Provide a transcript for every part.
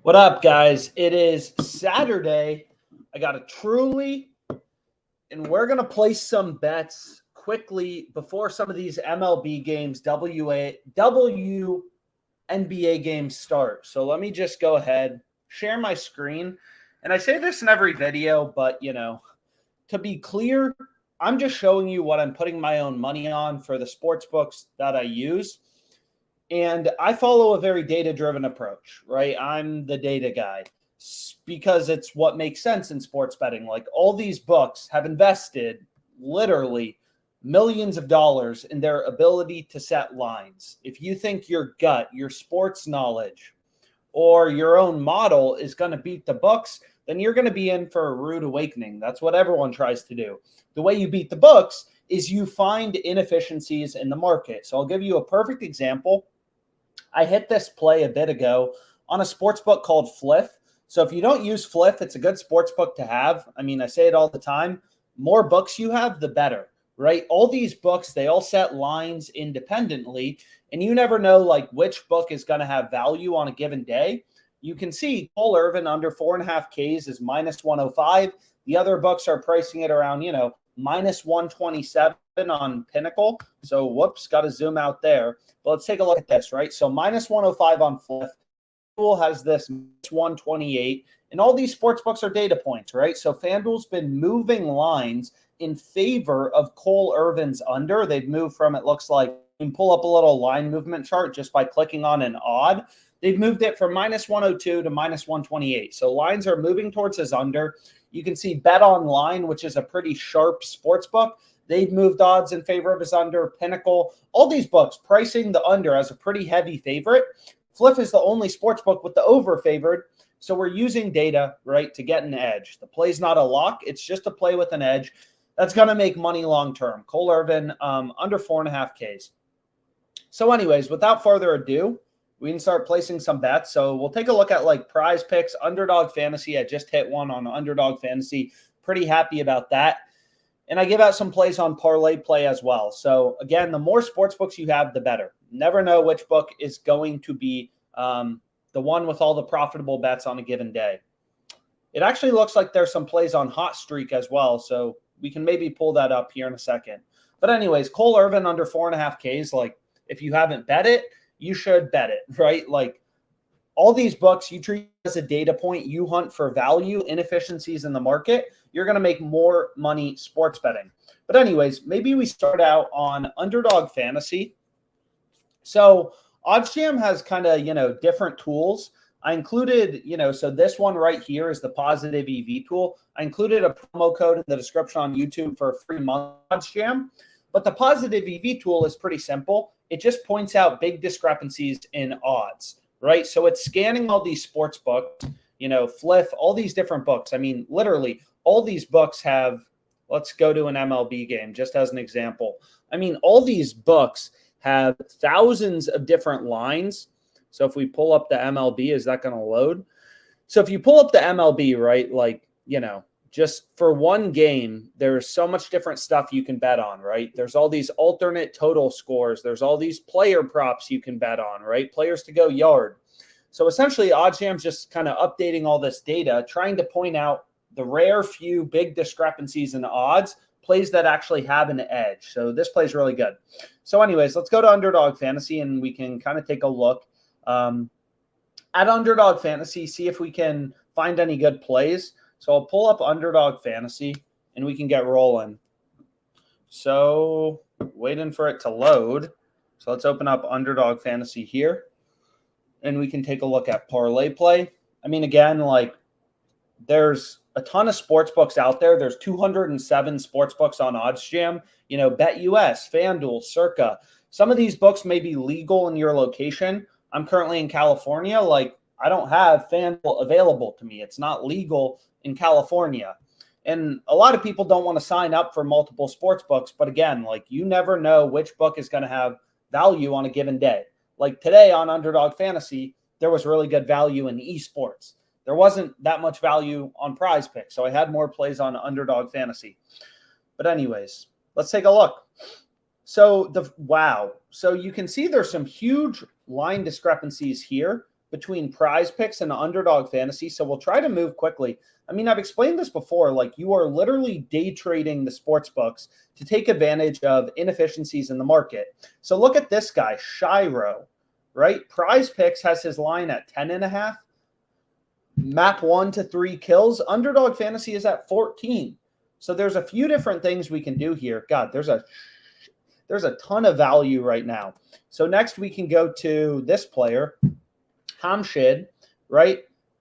What up, guys? It is Saturday. I got a Truly, and we're going to place some bets quickly before some of these MLB games, WNBA games start. So let me just go ahead, share my screen. And I say this in every video, but, to be clear, I'm just showing you what I'm putting my own money on for the sports books that I use. And I follow a very data-driven approach, right? I'm the data guy because it's what makes sense in sports betting. Like, all these books have invested literally millions of dollars in their ability to set lines. If you think your gut, your sports knowledge, or your own model is going to beat the books, then you're going to be in for a rude awakening. That's what everyone tries to do. The way you beat the books is you find inefficiencies in the market. So I'll give you a perfect example. I hit this play a bit ago on a sports book called Fliff. So if you don't use Fliff, it's a good sports book to have. I mean, I say it all the time. More books you have, the better, right? All these books, they all set lines independently, and you never know like which book is going to have value on a given day. You can see Cole Irvin under 4.5 Ks is minus 105. The other books are pricing it around, minus 127 on Pinnacle. So whoops, got to zoom out there. But let's take a look at this, right? So minus 105 on Fliff. FanDuel has this minus 128. And all these sports books are data points, right? So FanDuel's been moving lines in favor of Cole Irvin's under. They've moved from, it looks like, you can pull up a little line movement chart just by clicking on an odd. They've moved it from minus 102 to minus 128. So lines are moving towards his under. You can see Bet Online, which is a pretty sharp sports book. They've moved odds in favor of his under. Pinnacle, all these books pricing the under as a pretty heavy favorite. Fliff is the only sports book with the over favored. So we're using data, right, to get an edge. The play's not a lock. It's just a play with an edge. That's going to make money long term. Cole Irvin under 4.5 Ks. So anyways, without further ado, we can start placing some bets. So we'll take a look at like PrizePicks, Underdog Fantasy. I just hit one on Underdog Fantasy. Pretty happy about that. And I give out some plays on ParlayPlay as well. So again, the more sports books you have, the better. Never know which book is going to be the one with all the profitable bets on a given day. It actually looks like there's some plays on Hot Streak as well. So we can maybe pull that up here in a second. But anyways, Cole Irvin under 4.5 Ks. Like, if you haven't bet it, you should bet it, right? Like, all these books you treat as a data point. You hunt for value, inefficiencies in the market. You're going to make more money sports betting. But anyways, maybe we start out on Underdog Fantasy. So OddsJam has kind of, different tools. I included, so this one right here is the positive EV tool. I included a promo code in the description on YouTube for a free month OddsJam. But the positive EV tool is pretty simple. It just points out big discrepancies in odds, right? So it's scanning all these sports books, Fliff, all these different books. I mean, literally, all these books have, let's go to an MLB game just as an example. I mean, all these books have thousands of different lines. So if we pull up the MLB, is that going to load? So if you pull up the MLB, right, like, just for one game, there's so much different stuff you can bet on, right? There's all these alternate total scores. There's all these player props you can bet on, right? Players to go yard. So essentially, OddsJam's just kind of updating all this data, trying to point out the rare few big discrepancies in odds, plays that actually have an edge. So this play is really good. So anyways, let's go to Underdog Fantasy, and we can kind of take a look at Underdog Fantasy, see if we can find any good plays. So I'll pull up Underdog Fantasy, and we can get rolling. So waiting for it to load. So let's open up Underdog Fantasy here, and we can take a look at ParlayPlay. I mean, again, like, there's a ton of sports books out there. There's 207 sports books on OddsJam. BetUS, FanDuel, Circa. Some of these books may be legal in your location. I'm currently in California. Like, I don't have FanDuel available to me. It's not legal in California. And a lot of people don't want to sign up for multiple sports books. But again, like, you never know which book is going to have value on a given day. Like today on Underdog Fantasy, there was really good value in esports. There wasn't that much value on PrizePicks. So I had more plays on Underdog Fantasy. But anyways, let's take a look. So So you can see there's some huge line discrepancies here. between PrizePicks and Underdog Fantasy. So we'll try to move quickly. I mean, I've explained this before, like you are literally day trading the sports books to take advantage of inefficiencies in the market. So look at this guy, Shiro, right? PrizePicks has his line at 10.5. Map 1 to 3 kills. Underdog Fantasy is at 14. So there's a few different things we can do here. God, there's a ton of value right now. So next we can go to this player, Hamshid, right?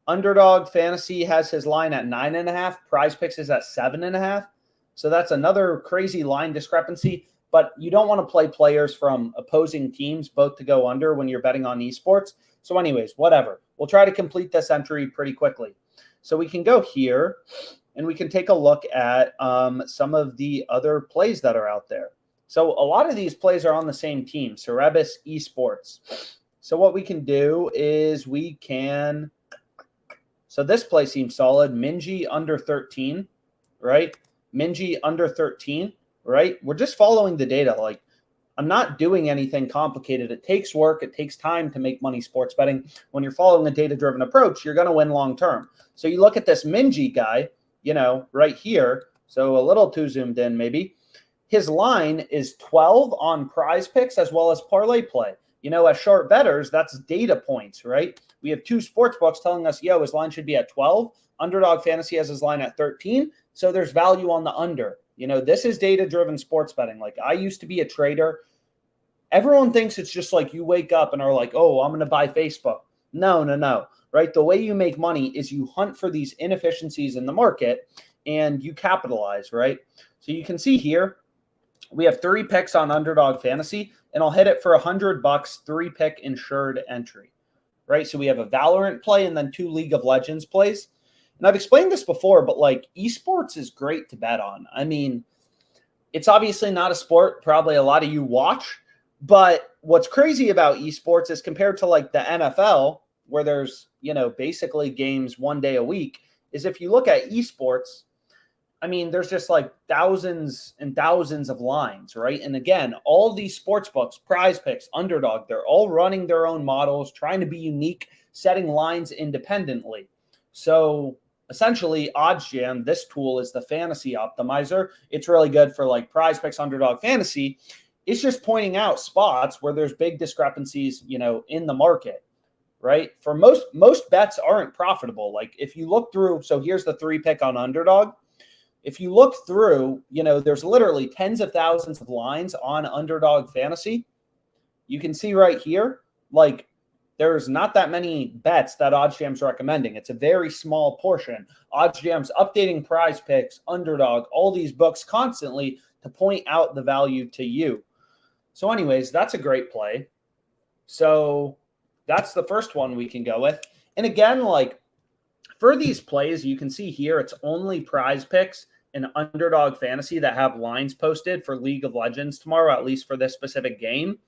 Underdog Fantasy has his line at 9.5. PrizePicks is at 7.5. So that's another crazy line discrepancy. But you don't want to play players from opposing teams both to go under when you're betting on esports. So anyways, whatever. We'll try to complete this entry pretty quickly. So we can go here and we can take a look at some of the other plays that are out there. So a lot of these plays are on the same team, Cerebus Esports. So what we can do is we can, so this play seems solid. Minji under 13, right? Minji under 13, right? We're just following the data. Like, I'm not doing anything complicated. It takes work. It takes time to make money sports betting. When you're following a data-driven approach, you're going to win long-term. So you look at this Minji guy, you know, right here. So a little too zoomed in maybe. His line is 12 on PrizePicks as well as ParlayPlay. You know, as short bettors, that's data points, right? We have two sports books telling us, yo, his line should be at 12. Underdog Fantasy has his line at 13. So there's value on the under. You know, this is data-driven sports betting. Like, I used to be a trader. Everyone thinks it's just like you wake up and are like, oh, I'm going to buy Facebook. No, right? The way you make money is you hunt for these inefficiencies in the market and you capitalize, right? So you can see here, we have 3 picks on Underdog Fantasy, and I'll hit it for $100, 3-pick insured entry, right? So we have a Valorant play and then 2 League of Legends plays. And I've explained this before, but like esports is great to bet on. I mean, it's obviously not a sport probably a lot of you watch, but what's crazy about esports is compared to like the NFL, where there's, you know, basically games one day a week, is if you look at esports, I mean, there's just like thousands and thousands of lines, right? And again, all these sports books, PrizePicks, Underdog, they're all running their own models, trying to be unique, setting lines independently. So essentially, OddsJam, this tool is the fantasy optimizer. It's really good for like PrizePicks, Underdog Fantasy. It's just pointing out spots where there's big discrepancies, you know, in the market, right? For most bets aren't profitable. Like if you look through, so here's the 3-pick on Underdog. If you look through, you know, there's literally tens of thousands of lines on Underdog Fantasy. You can see right here, like there's not that many bets that OddsJam's recommending. It's a very small portion. OddsJam's updating PrizePicks, Underdog, all these books constantly to point out the value to you. So anyways, that's a great play. So that's the first one we can go with. And again, like for these plays, you can see here, it's only PrizePicks and Underdog Fantasy that have lines posted for League of Legends tomorrow, at least for this specific game.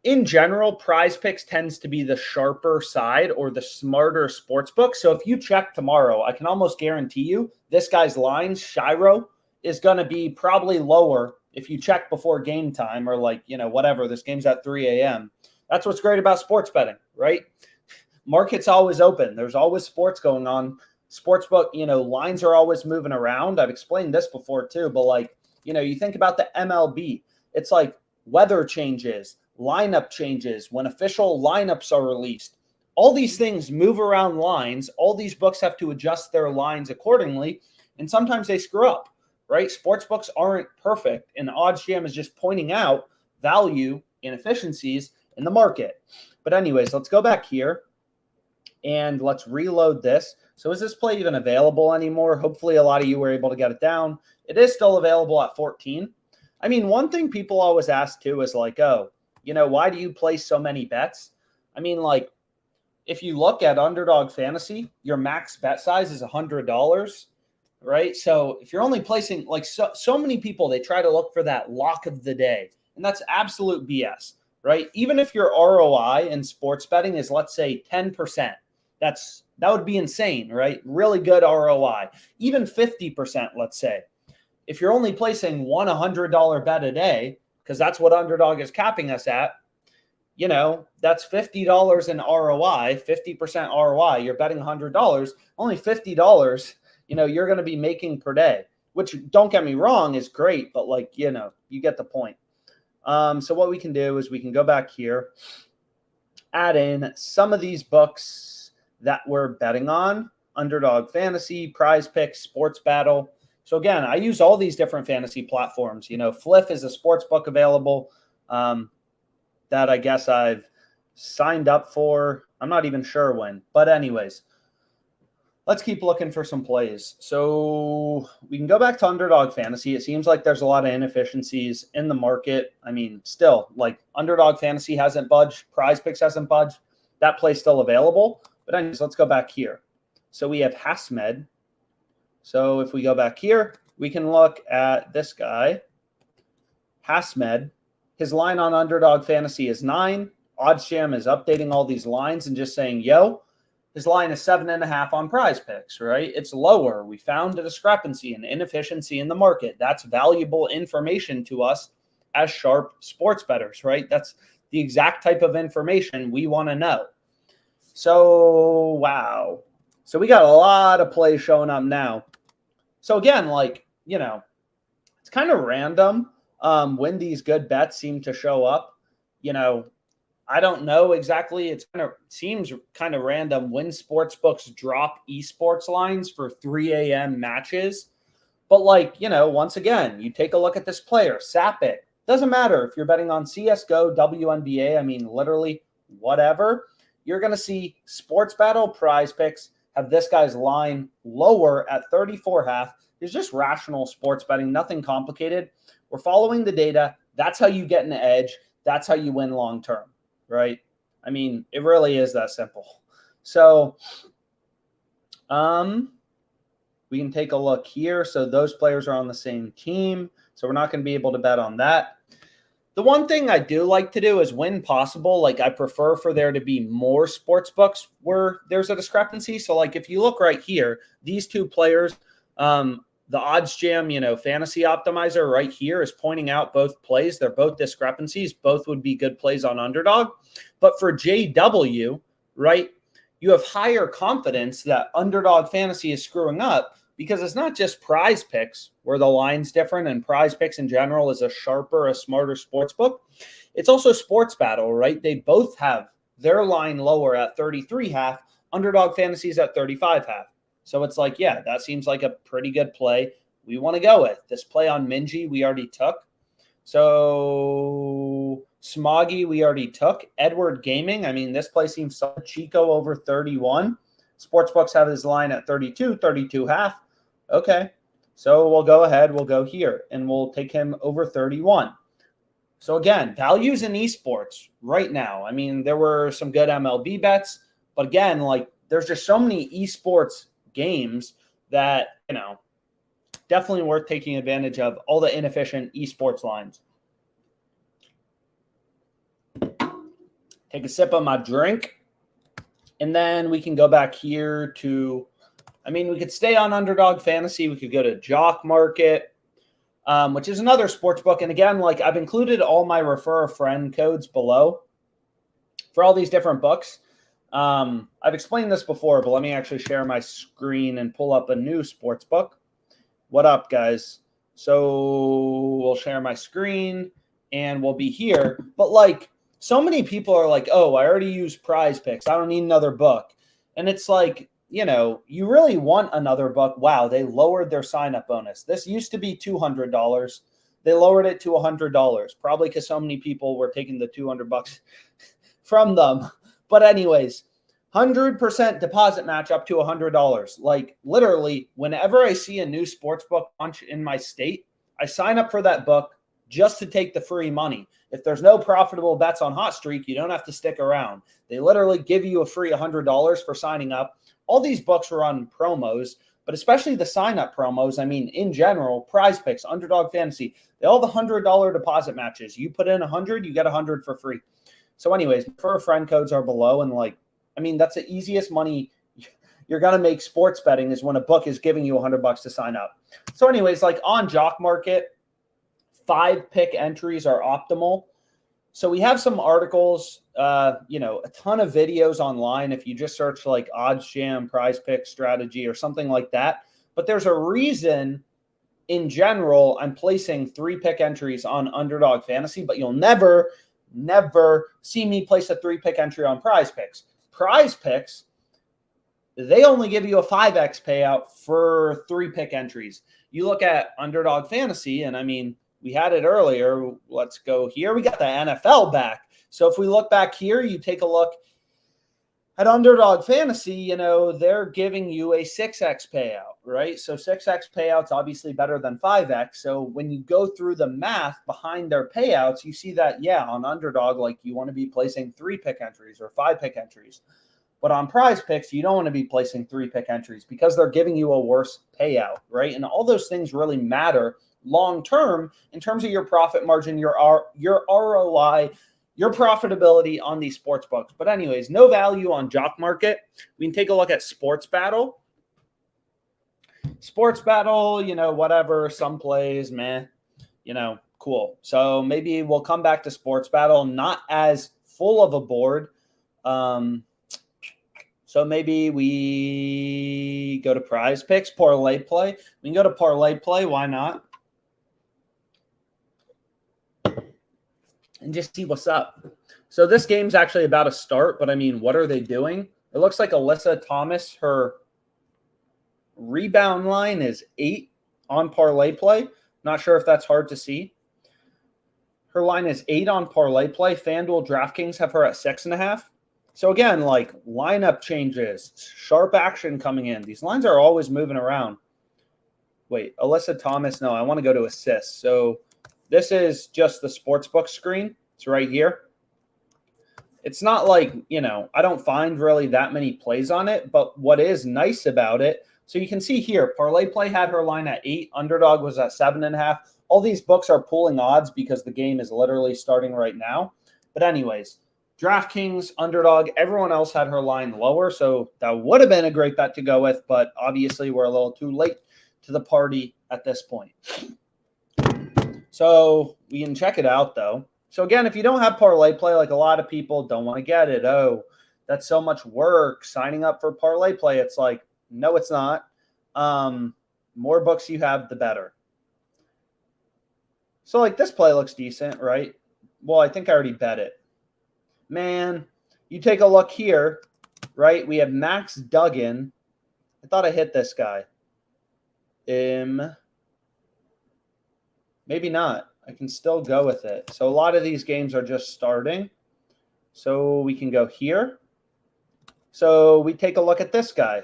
In general, PrizePicks tends to be the sharper side or the smarter sports book. So if you check tomorrow, I can almost guarantee you this guy's lines, Shiro, is going to be probably lower if you check before game time or like, you know, whatever, this game's at 3 a.m. That's what's great about sports betting, right? Market's always open. There's always sports going on. Sportsbook, you know, lines are always moving around. I've explained this before too, but like, you know, you think about the MLB, it's like weather changes, lineup changes, when official lineups are released. All these things move around lines. All these books have to adjust their lines accordingly, and sometimes they screw up, right? Sportsbooks aren't perfect, and OddsJam is just pointing out value inefficiencies in the market. But anyways, let's go back here and let's reload this. So is this play even available anymore? Hopefully a lot of you were able to get it down. It is still available at 14. I mean, one thing people always ask too is like, oh, you know, why do you place so many bets? I mean, like, if you look at Underdog Fantasy, your max bet size is $100, right? So if you're only placing, like, so many people, they try to look for that lock of the day, and that's absolute BS, right? Even if your ROI in sports betting is, let's say, 10%, that would be insane, right? Really good ROI. Even 50%, let's say. If you're only placing one $100 bet a day, because that's what Underdog is capping us at, you know, that's $50 in ROI, 50% ROI. You're betting $100, only $50, you know, you're going to be making per day, which, don't get me wrong, is great, but like, you know, you get the point. So what we can do is we can go back here, add in some of these books that we're betting on: Underdog Fantasy, PrizePicks, SportsBattle. So again, I use all these different fantasy platforms. You know, Fliff is a sports book available that I guess I've signed up for. I'm not even sure when. But anyways, let's keep looking for some plays. So we can go back to Underdog Fantasy. It seems like there's a lot of inefficiencies in the market. I mean, still, like, Underdog Fantasy hasn't budged. PrizePicks hasn't budged. That play's still available. But anyways, let's go back here. So we have Hasmed. So if we go back here, we can look at this guy, Hasmed. His line on Underdog Fantasy is 9. OddsJam is updating all these lines and just saying, yo, his line is 7.5 on PrizePicks, right? It's lower. We found a discrepancy and inefficiency in the market. That's valuable information to us as sharp sports bettors, right? That's the exact type of information we want to know. So, wow. So we got a lot of plays showing up now. So again, like, you know, it's kind of random when these good bets seem to show up. You know, I don't know exactly. It seems kind of random when sports books drop esports lines for 3 a.m. matches. But like, you know, once again, you take a look at this player, Sapit. Doesn't matter if you're betting on CSGO, WNBA, I mean, literally whatever. You're going to see SportsBattle, PrizePicks have this guy's line lower at 34.5. It's just rational sports betting, nothing complicated. We're following the data. That's how you get an edge. That's how you win long term, right? I mean, it really is that simple. So we can take a look here. So those players are on the same team. So we're not going to be able to bet on that. The one thing I do like to do is, when possible, like, I prefer for there to be more sports books where there's a discrepancy. So like, if you look right here, these two players, the OddsJam, you know, fantasy optimizer right here is pointing out both plays. They're both discrepancies. Both would be good plays on Underdog. But for JW, right, you have higher confidence that Underdog Fantasy is screwing up, because it's not just PrizePicks where the line's different, and PrizePicks in general is a sharper, a smarter sports book. It's also SportsBattle, right? They both have their line lower at 33.5. Underdog Fantasy is at 35.5. So it's like, yeah, that seems like a pretty good play we want to go with. This play on Minji we already took. So Smoggy we already took. Edward Gaming, I mean, this play seems so. Chico over 31. Sportsbooks have his line at 32, 32.5. Okay, so we'll go ahead. We'll go here, and we'll take him over 31. So again, values in esports right now. I mean, there were some good MLB bets, but again, like, there's just so many esports games that, you know, definitely worth taking advantage of all the inefficient esports lines. Take a sip of my drink, and then we can go back here to, I mean, we could stay on Underdog Fantasy. We could go to JockMKT, which is another sports book. And again, like, I've included all my refer a friend codes below for all these different books. I've explained this before, but let me actually share my screen and pull up a new sports book. What up, guys? So we'll share my screen and we'll be here. But like, so many people are like, oh, I already used PrizePicks, I don't need another book. And it's like, you know, you really want another book. Wow, they lowered their sign-up bonus. This used to be $200. They lowered it to $100, probably because so many people were taking the $200 from them. But anyways, 100% deposit match up to $100. Like, literally, whenever I see a new sports book launch in my state, I sign up for that book just to take the free money. If there's no profitable bets on Hot Streak, you don't have to stick around. They literally give you a free $100 for signing up. All these books run promos, but especially the sign-up promos. I mean, in general, PrizePicks, Underdog Fantasy, they all have $100 deposit matches. You put in 100, you get 100 for free. So anyways, refer a friend codes are below, and like, I mean, that's the easiest money you're going to make sports betting, is when a book is giving you $100 to sign up. So anyways, like on JockMKT, 5 pick entries are optimal. So we have some articles, a ton of videos online. If you just search like odds jam, PrizePicks strategy or something like that. But there's a reason in general I'm placing 3-pick entries on Underdog Fantasy, but you'll never see me place a 3-pick entry on PrizePicks. PrizePicks, they only give you a 5x payout for 3-pick entries. You look at Underdog Fantasy, and I mean, we had it earlier. Let's go here. We got the NFL back. So if we look back here, you take a look at Underdog Fantasy, they're giving you a 6x payout, right? So 6x payout's obviously better than 5x. So when you go through the math behind their payouts, you see that, yeah, on Underdog, like you want to be placing 3-pick entries or 5-pick entries. But on PrizePicks, you don't want to be placing 3-pick entries because they're giving you a worse payout, right? And all those things really matter long term in terms of your profit margin, your ROI, your profitability on these sports books. But anyways, no value on Jock Market. We can take a look at SportsBattle. SportsBattle, whatever, some plays, meh, cool. So maybe we'll come back to SportsBattle, not as full of a board. So maybe we go to PrizePicks, ParlayPlay. We can go to ParlayPlay. Why not? And just see what's up. So this game's actually about to start, but I mean, what are they doing? It looks like Alyssa Thomas, her rebound line is 8 on ParlayPlay. Not sure if that's hard to see. Her line is 8 on ParlayPlay. FanDuel, DraftKings have her at 6.5. So again, like lineup changes, sharp action coming in. These lines are always moving around. Wait, Alyssa Thomas, no, I want to go to assists. So this is just the sportsbook screen. It's right here. It's not like, I don't find really that many plays on it, but what is nice about it, so you can see here, ParlayPlay had her line at 8, Underdog was at 7.5. All these books are pulling odds because the game is literally starting right now. But anyways, DraftKings, Underdog, everyone else had her line lower, so that would have been a great bet to go with, but obviously we're a little too late to the party at this point. So we can check it out, though. So again, if you don't have ParlayPlay, like a lot of people don't want to get it. Oh, that's so much work signing up for ParlayPlay. It's like, no, it's not. More books you have, the better. So like this play looks decent, right? Well, I think I already bet it. Man, you take a look here, right? We have Max Duggan. I thought I hit this guy. Maybe not. I can still go with it. So a lot of these games are just starting. So we can go here. So we take a look at this guy.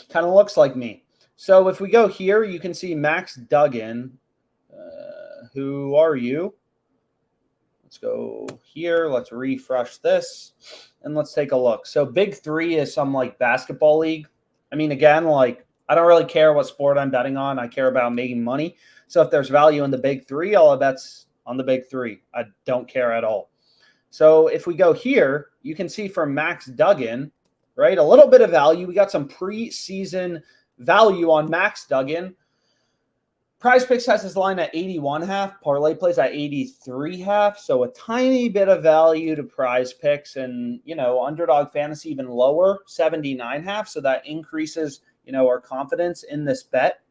Kind of looks like me. So if we go here, you can see Max Duggan. Who are you? Let's go here. Let's refresh this. And let's take a look. So Big 3 is some like basketball league. I mean, again, like I don't really care what sport I'm betting on. I care about making money. So if there's value in the Big 3, all of that's on the Big 3. I don't care at all. So if we go here, you can see from Max Duggan, right, a little bit of value. We got some preseason value on Max Duggan. PrizePicks has his line at 81.5. ParlayPlay's at 83.5. So a tiny bit of value to PrizePicks, and Underdog Fantasy even lower, 79.5. So that increases our confidence in this bet.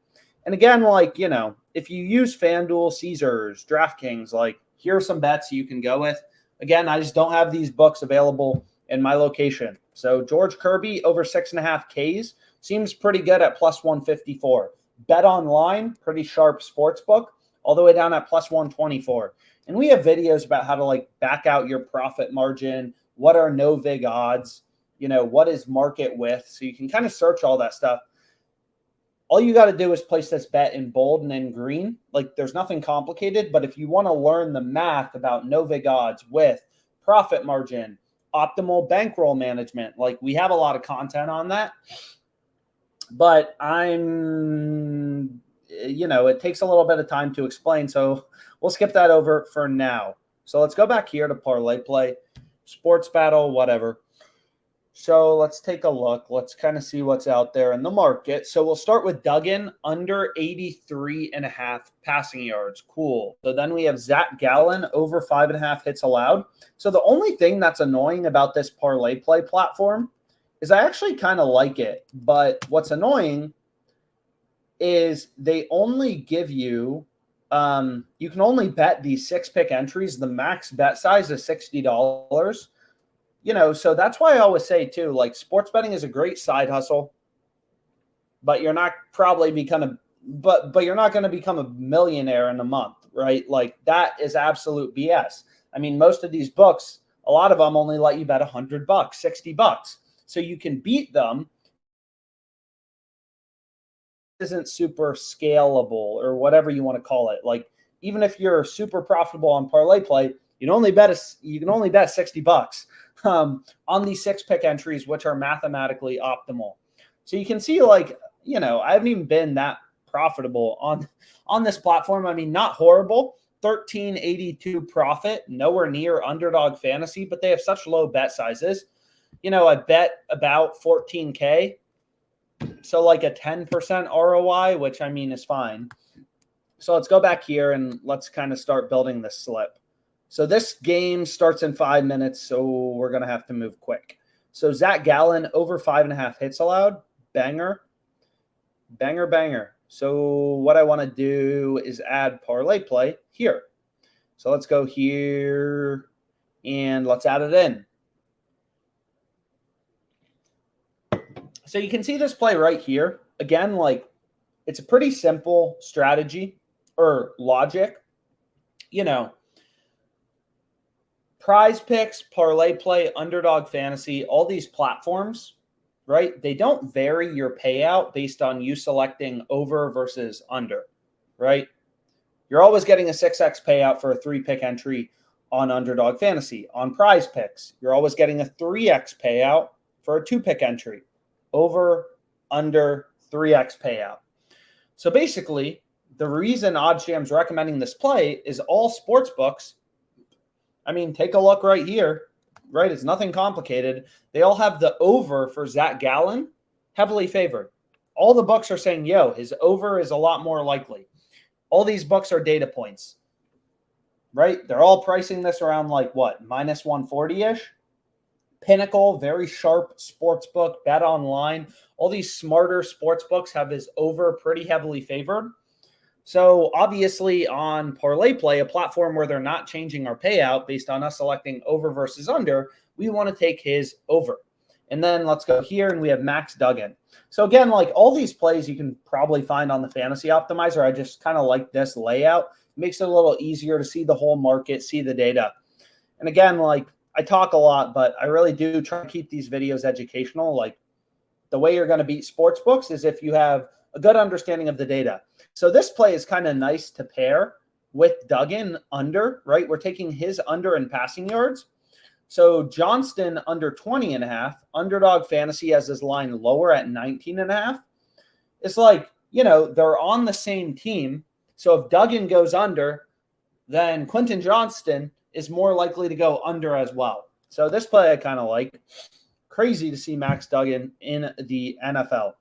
And again, like if you use FanDuel, Caesars, DraftKings, like here are some bets you can go with. Again, I just don't have these books available in my location. So George Kirby over 6.5 Ks seems pretty good at plus 154. Bet Online, pretty sharp sports book, all the way down at plus 124. And we have videos about how to like back out your profit margin. What are no vig odds? What is market width? So you can kind of search all that stuff. All you got to do is place this bet in bold and in green. Like there's nothing complicated, but if you want to learn the math about no vig odds, width, profit margin, optimal bankroll management, like we have a lot of content on that. But it takes a little bit of time to explain. So we'll skip that over for now. So let's go back here to ParlayPlay, SportsBattle, whatever. So let's take a look. Let's kind of see what's out there in the market. So we'll start with Duggan under 83.5 passing yards. Cool. So then we have Zach Gallen over 5.5 hits allowed. So the only thing that's annoying about this parlay play platform is I actually kind of like it. But what's annoying is they only give you, you can only bet these 6-pick entries. The max bet size is $60. You know, so that's why I always say too, like sports betting is a great side hustle, but you're not probably but you're not going to become a millionaire in a month, right? Like that is absolute BS. I mean, most of these books, a lot of them only let you bet $100, $60. So you can beat them. It isn't super scalable or whatever you want to call it. Like even if you're super profitable on parlay play, you can only bet $60. On these 6-pick entries, which are mathematically optimal. So you can see, like, you know, I haven't even been that profitable on this platform. I mean, not horrible. 1382 profit, nowhere near Underdog Fantasy, but they have such low bet sizes. You know, I bet about 14K. So like a 10% ROI, which I mean is fine. So let's go back here and let's kind of start building this slip. So this game starts in 5 minutes, so we're going to have to move quick. So Zach Gallen over 5.5 hits allowed. Banger. Banger, banger. So what I want to do is add parlay play here. So let's go here and let's add it in. So you can see this play right here. Again, like it's a pretty simple strategy or logic. You know, PrizePicks, ParlayPlay, Underdog Fantasy, all these platforms, right? They don't vary your payout based on you selecting over versus under, right? You're always getting a 6x payout for a 3-pick entry on Underdog Fantasy. On PrizePicks, you're always getting a 3x payout for a 2-pick entry. Over, under, 3x payout. So basically, the reason OddsJam's recommending this play is all sports books. I mean, take a look right here, right? It's nothing complicated. They all have the over for Zach Gallen heavily favored. All the books are saying, yo, his over is a lot more likely. All these books are data points, right? They're all pricing this around like what, minus 140-ish? Pinnacle, very sharp sports book, Bet Online. All these smarter sports books have his over pretty heavily favored. So obviously on Parlay Play, a platform where they're not changing our payout based on us selecting over versus under, we want to take his over. And then let's go here and we have Max Duggan. So again, like all these plays you can probably find on the Fantasy Optimizer. I just kind of like this layout. It makes it a little easier to see the whole market, see the data. And again, like I talk a lot, but I really do try to keep these videos educational. Like the way you're going to beat sports books is if you have a good understanding of the data. So this play is kind of nice to pair with Duggan under, right? We're taking his under in passing yards. So Johnston under 20.5, Underdog Fantasy has his line lower at 19.5. It's like, you know, they're on the same team. So if Duggan goes under, then Quentin Johnston is more likely to go under as well. So this play I kind of like. Crazy to see Max Duggan in the NFL.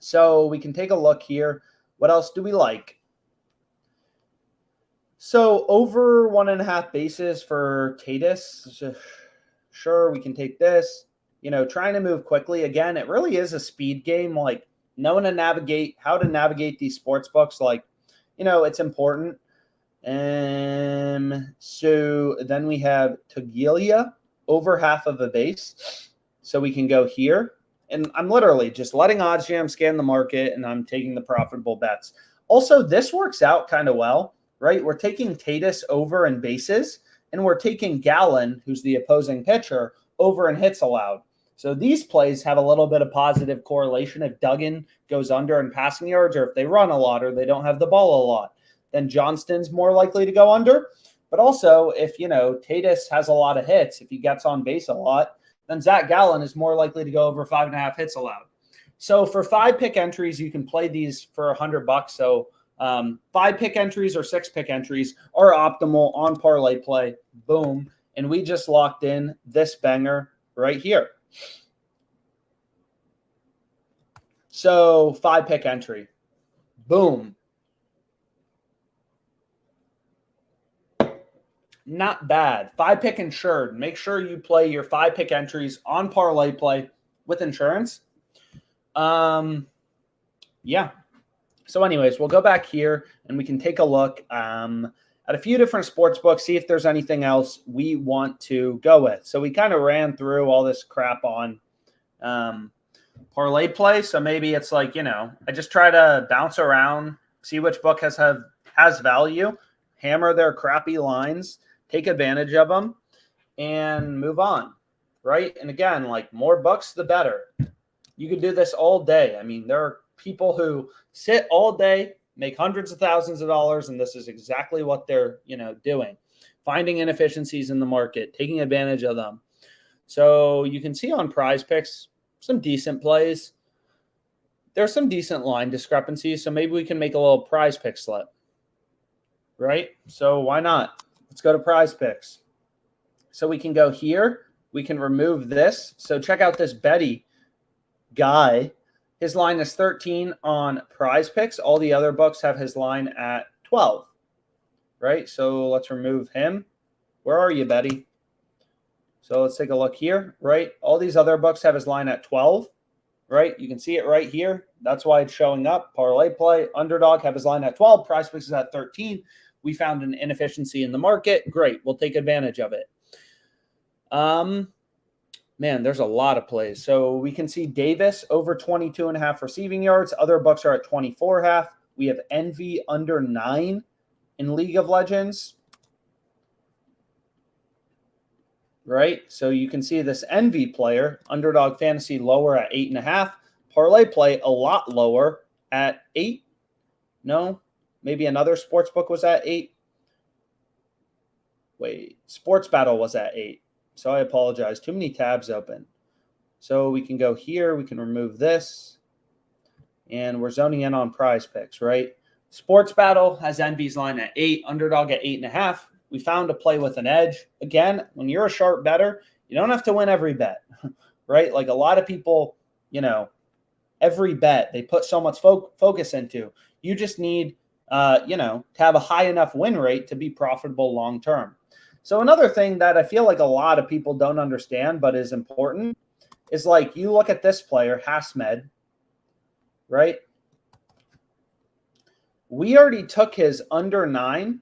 So we can take a look here. What else do we like? So over 1.5 bases for Tatis. Sure, we can take this. You know, trying to move quickly. Again, it really is a speed game. Like knowing how to navigate these sports books. Like, you know, it's important. So then we have Tagulia over half of a base. So we can go here. And I'm literally just letting OddsJam scan the market, and I'm taking the profitable bets. Also, this works out kind of well, right? We're taking Tatis over in bases, and we're taking Gallen, who's the opposing pitcher, over in hits allowed. So these plays have a little bit of positive correlation. If Duggan goes under in passing yards, or if they run a lot, or they don't have the ball a lot, then Johnston's more likely to go under. But also, if, you know, Tatis has a lot of hits, if he gets on base a lot, then Zach Gallen is more likely to go over 5.5 hits allowed. So for 5-pick entries, you can play these for $100. So 5-pick entries or 6-pick entries are optimal on Parlay Play. Boom. And we just locked in this banger right here. So 5-pick entry. Boom. Not bad. 5-pick insured. Make sure you play your 5-pick entries on ParlayPlay with insurance. Yeah. So anyways, we'll go back here and we can take a look at a few different sports books, see if there's anything else we want to go with. So we kind of ran through all this crap on ParlayPlay. So maybe it's like, I just try to bounce around, see which book has value, hammer their crappy lines, take advantage of them, and move on, right? And again, like more books, the better. You could do this all day. I mean, there are people who sit all day, make hundreds of thousands of dollars, and this is exactly what they're, doing. Finding inefficiencies in the market, taking advantage of them. So you can see on PrizePicks some decent plays. There's some decent line discrepancies, so maybe we can make a little PrizePick slip, right? So why not? Let's go to PrizePicks. So we can go here. We can remove this. So check out this Betty guy. His line is 13 on PrizePicks. All the other books have his line at 12, right? So let's remove him. Where are you, Betty? So let's take a look here, right? All these other books have his line at 12, right? You can see it right here. That's why it's showing up. ParlayPlay, Underdog have his line at 12. PrizePicks is at 13. We found an inefficiency in the market. Great. We'll take advantage of it. Man, there's a lot of plays. So we can see Davis over 22.5 receiving yards. Other books are at 24.5. We have Envy under 9 in League of Legends. Right? So you can see this Envy player, Underdog Fantasy lower at 8.5. ParlayPlay a lot lower at 8. No, maybe another sports book was at 8. Wait, SportsBattle was at 8. So I apologize. Too many tabs open. So we can go here. We can remove this. And we're zoning in on PrizePicks, right? SportsBattle has Envy's line at 8. Underdog at 8.5. We found a play with an edge. Again, when you're a sharp bettor, you don't have to win every bet, right? Like a lot of people, every bet they put so much focus into. You just need, to have a high enough win rate to be profitable long term. So another thing that I feel like a lot of people don't understand but is important is like you look at this player, Hasmed, right? We already took his under 9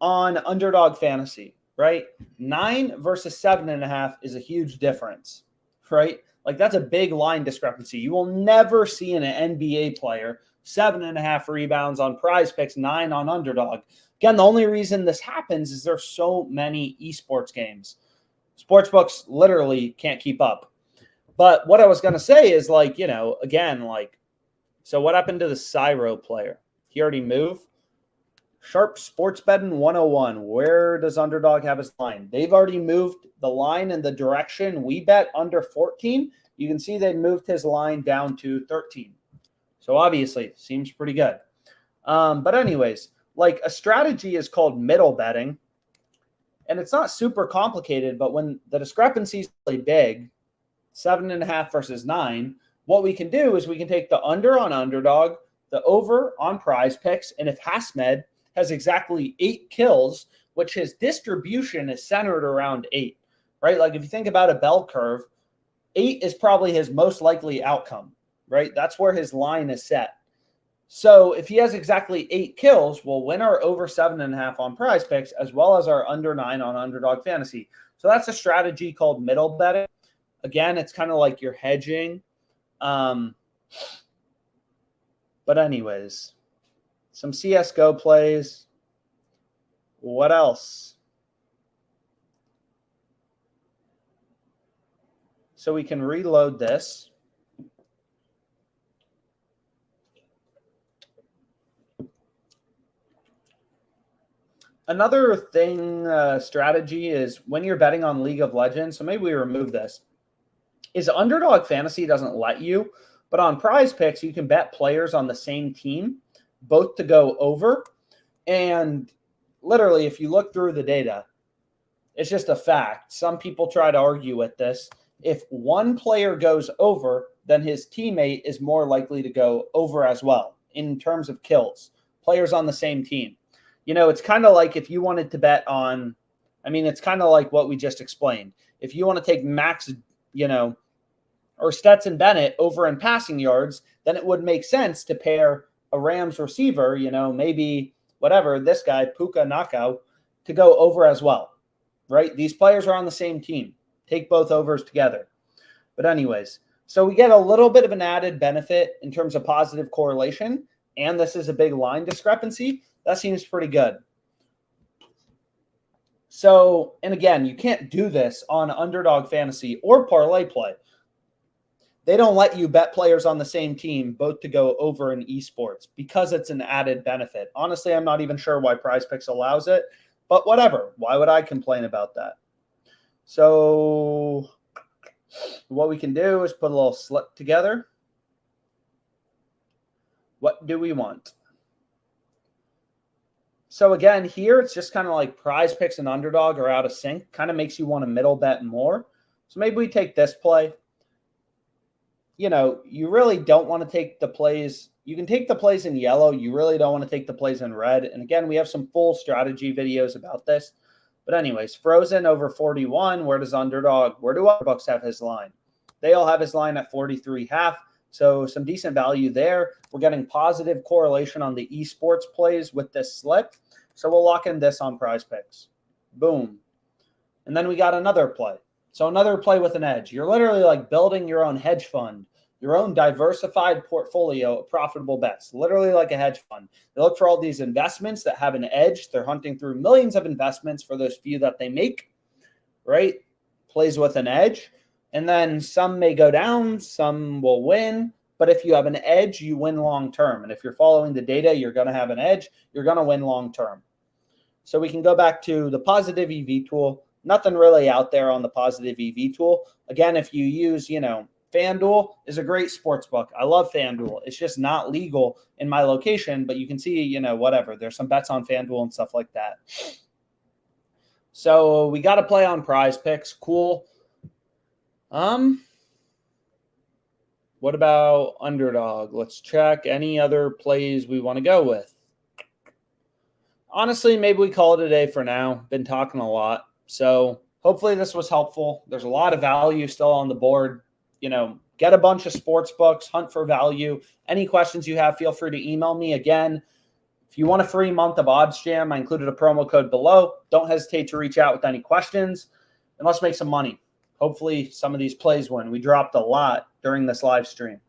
on Underdog Fantasy, right? 9 versus 7.5 is a huge difference, right? Like that's a big line discrepancy. You will never see an NBA player 7.5 rebounds on PrizePicks, 9 on Underdog. Again, the only reason this happens is there's so many esports games. Sportsbooks literally can't keep up. But what I was going to say is like, again, like, so what happened to the Cyro player? He already moved. Sharp Sports Betting 101. Where does Underdog have his line? They've already moved the line in the direction we bet under 14. You can see they moved his line down to 13. So obviously, seems pretty good. But anyways, like a strategy is called middle betting. And it's not super complicated, but when the discrepancy is really big, 7.5 versus 9, what we can do is we can take the under on Underdog, the over on PrizePicks, and if Hasmed has exactly 8 kills, which his distribution is centered around 8, right? Like if you think about a bell curve, 8 is probably his most likely outcome, right? That's where his line is set. So if he has exactly 8 kills, we'll win our over 7.5 on PrizePicks as well as our under 9 on Underdog Fantasy. So that's a strategy called middle betting. Again, it's kind of like you're hedging. But anyways, some CSGO plays. What else? So we can reload this. Another thing, strategy is when you're betting on League of Legends, so maybe we remove this, is Underdog Fantasy doesn't let you, but on PrizePicks, you can bet players on the same team, both to go over. And literally, if you look through the data, it's just a fact. Some people try to argue with this. If one player goes over, then his teammate is more likely to go over as well in terms of kills, players on the same team. You know, it's kind of like if you wanted to bet on, I mean, it's kind of like what we just explained. If you want to take Max, you know, or Stetson Bennett over in passing yards, then it would make sense to pair a Rams receiver, you know, maybe whatever, this guy, Puka Nakao, to go over as well, right? These players are on the same team. Take both overs together. But anyways, so we get a little bit of an added benefit in terms of positive correlation, and this is a big line discrepancy. That seems pretty good. So, and again, you can't do this on Underdog Fantasy or ParlayPlay. They don't let you bet players on the same team both to go over in esports because it's an added benefit. Honestly, I'm not even sure why PrizePicks allows it, but whatever. Why would I complain about that? So what we can do is put a little slip together. What do we want? So again, here it's just kind of like PrizePicks and Underdog are out of sync. Kind of makes you want to middle bet more. So maybe we take this play. You know, you really don't want to take the plays. You can take the plays in yellow. You really don't want to take the plays in red. And again, we have some full strategy videos about this. But anyways, Frozen over 41. Where do our books have his line? They all have his line at 43.5. So some decent value there. We're getting positive correlation on the esports plays with this slip. So we'll lock in this on PrizePicks. Boom. And then we got another play. So another play with an edge. You're literally like building your own hedge fund, your own diversified portfolio of profitable bets, literally like a hedge fund. They look for all these investments that have an edge. They're hunting through millions of investments for those few that they make, right? Plays with an edge. And then some may go down, some will win. But if you have an edge, you win long term. And if you're following the data, you're going to have an edge. You're going to win long term. So we can go back to the positive EV tool. Nothing really out there on the positive EV tool. Again, if you use, you know, FanDuel is a great sports book. I love FanDuel. It's just not legal in my location, but you can see, you know, whatever. There's some bets on FanDuel and stuff like that. So we got to play on PrizePicks. Cool. What about Underdog? Let's check any other plays we want to go with. Honestly, maybe we call it a day for now. Been talking a lot. So hopefully this was helpful. There's a lot of value still on the board. You know, get a bunch of sports books, hunt for value. Any questions you have, feel free to email me. Again, if you want a free month of Odds Jam, I included a promo code below. Don't hesitate to reach out with any questions, and let's make some money. Hopefully some of these plays win. We dropped a lot during this live stream.